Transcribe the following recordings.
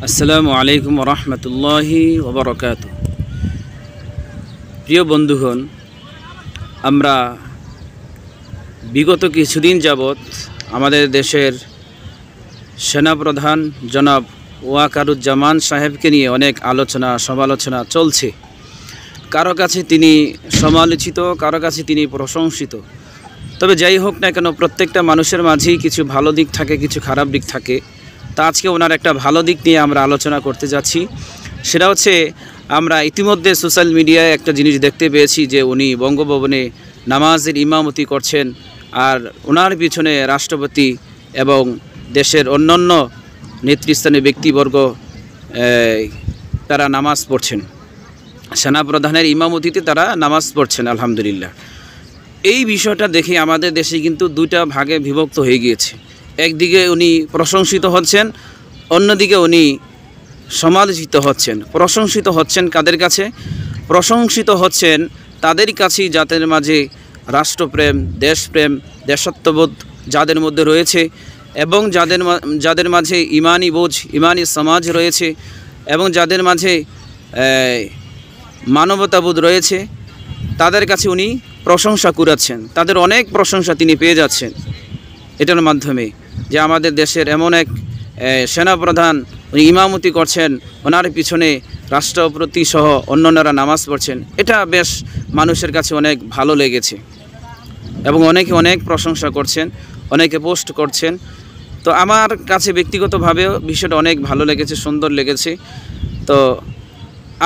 আসসালামু আলাইকুম রহমতুল্লাহি ওবরাকাতুহু। প্রিয় বন্ধুগণ, আমরা বিগত কিছুদিন যাবৎ আমাদের দেশের সেনাপ্রধান জনাব ওয়াকারুজ্জামান সাহেবকে নিয়ে অনেক আলোচনা সমালোচনা চলছে। কারো কাছে তিনি সমালোচিত, কারো কাছে তিনি প্রশংসিত। তবে যাই হোক না কেন, প্রত্যেকটা মানুষের মাঝেই কিছু ভালো দিক থাকে, কিছু খারাপ দিক থাকে। তা আজকে ওনার একটা ভালো দিক নিয়ে আমরা আলোচনা করতে যাচ্ছি। সেটা হচ্ছে, আমরা ইতিমধ্যে সোশ্যাল মিডিয়ায় একটা জিনিস দেখতে পেয়েছি যে উনি বঙ্গভবনে নামাজের ইমামতি করছেন, আর ওনার পিছনে রাষ্ট্রপতি এবং দেশের অন্যান্য নেতৃস্থানীয় ব্যক্তিবর্গ তারা নামাজ পড়ছেন। সেনাপ্রধানের ইমামতিতে তারা নামাজ পড়ছেন। আলহামদুলিল্লাহ। এই বিষয়টা দেখে আমাদের দেশে কিন্তু দুইটা ভাগে বিভক্ত হয়ে গিয়েছে। একদিকে উনি প্রশংসিত হচ্ছেন, অন্যদিকে উনি সমালোচিত হচ্ছেন। প্রশংসিত হচ্ছেন কাদের কাছে? প্রশংসিত হচ্ছেন তাদের কাছেই যাদের মাঝে রাষ্ট্রপ্রেম, দেশপ্রেম, দেশাত্মবোধ যাদের মধ্যে রয়েছে, এবং যাদের মাঝে ইমানি বোঝ, ইমানি সমাজ রয়েছে, এবং যাদের মাঝে মানবতাবোধ রয়েছে, তাদের কাছে উনি প্রশংসা কুড়াচ্ছেন। তাদের অনেক প্রশংসা তিনি পেয়ে যাচ্ছেন এটার মাধ্যমে, যে আমাদের দেশের এমন এক সেনাপ্রধান উনি ইমামতি করছেন, ওনার পিছনে রাষ্ট্রপতি সহ অন্যান্যরা নামাজ পড়ছেন। এটা বেশ মানুষের কাছে অনেক ভালো লেগেছে এবং অনেকে অনেক প্রশংসা করছেন, অনেকে পোস্ট করছেন। তো আমার কাছে ব্যক্তিগতভাবেও বিষয়টা অনেক ভালো লেগেছে, সুন্দর লেগেছে। তো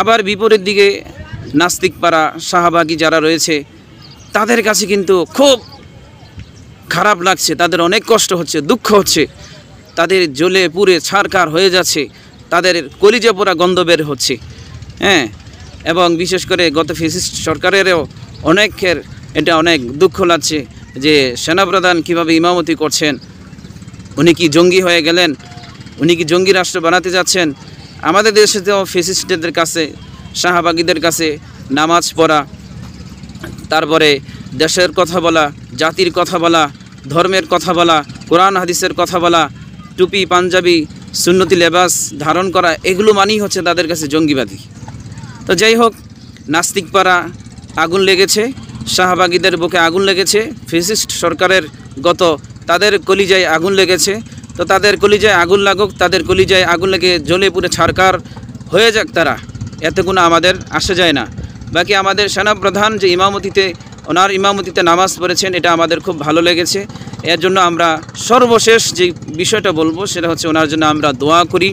আবার বিপরীত দিকে নাস্তিকপাড়া শাহবাগী যারা রয়েছে, তাদের কাছে কিন্তু খুব খারাপ লাগছে, তাদের অনেক কষ্ট হচ্ছে, দুঃখ হচ্ছে, তাদের জ্বলে পুড়ে ছারখার হয়ে যাচ্ছে, তাদের কলিজা পোড়া গন্ধ বের হচ্ছে। এবং বিশেষ করে গত ফ্যাসিস্ট সরকারেরও অনেকের এটা অনেক দুঃখ লাগছে যে সেনাপ্রধান কীভাবে ইমামতি করছেন। উনি কি জঙ্গি হয়ে গেলেন? উনি কি জঙ্গি রাষ্ট্র বানাতে যাচ্ছেন? আমাদের দেশেতেও ফ্যাসিস্টদের কাছে, শাহবাগীদের কাছে নামাজ পড়া, তারপরে দেশের কথা বলা, জাতির কথা বলা, ধর্মের কথা বলা, কোরআন হাদিসের কথা বলা, টুপি পাঞ্জাবি সুন্নতি লেবাস ধারণ করা, এগুলো মানেই হচ্ছে তাদের কাছে জঙ্গিবাদী। তো যাই হোক, নাস্তিকপাড়া আগুন লেগেছে, শাহবাগীদের বুকে আগুন লেগেছে, ফ্যাসিস্ট সরকারের তাদের কলিজায় আগুন লেগেছে। তো তাদের কলিজায় আগুন লাগুক, তাদের কলিজায় আগুন লেগে জ্বলে পুড়ে ছারখার হয়ে যাক তারা, এতে কোনো আমাদের আসে যায় না। বাকি আমাদের সেনাপ্রধান যে ওনার ইমামতিতে নামাজ পড়েছেন, এটা আমাদের খুব ভালো লেগেছে। এর জন্য আমরা সর্বশেষ যে বিষয়টা বলবো সেটা হচ্ছে, ওনার জন্য আমরা দোয়া করি।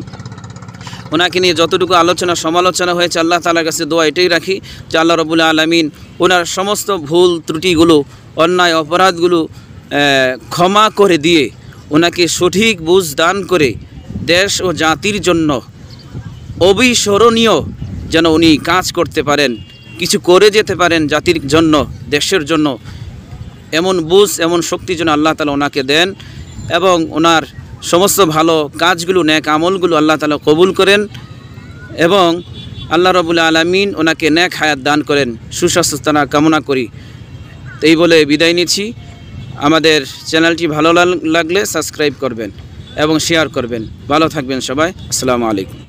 ওনাকে নিয়ে যতটুকু আলোচনা সমালোচনা হয়েছে, আল্লাহ তাআলার কাছে দোয়া এটাই রাখি যে আল্লাহ রাব্বুল আলামিন ওনার সমস্ত ভুল ত্রুটিগুলো, অন্যায় অপরাধগুলো ক্ষমা করে দিয়ে ওনাকে সঠিক বুঝ দান করে দেশ ও জাতির জন্য অবিস্মরণীয় যেন উনি কাজ করতে পারেন, কিছু করে যেতে পারেন জাতির জন্য, দেশের জন্য। এমন বুঝ, এমন শক্তি যেন আল্লাহ তাআলা ওনাকে দেন, এবং ওনার সমস্ত ভালো কাজগুলো, নেক আমলগুলো আল্লাহ তাআলা কবুল করেন, এবং আল্লাহ রাব্বুল আলামিন ওনাকে নেক হায়াত দান করেন। সুস্বাস্থ্য কামনা করি। তো এই বলে বিদায় নিচ্ছি। আমাদের চ্যানেলটি ভালো লাগলে সাবস্ক্রাইব করবেন এবং শেয়ার করবেন। ভালো থাকবেন সবাই। আসসালামু আলাইকুম।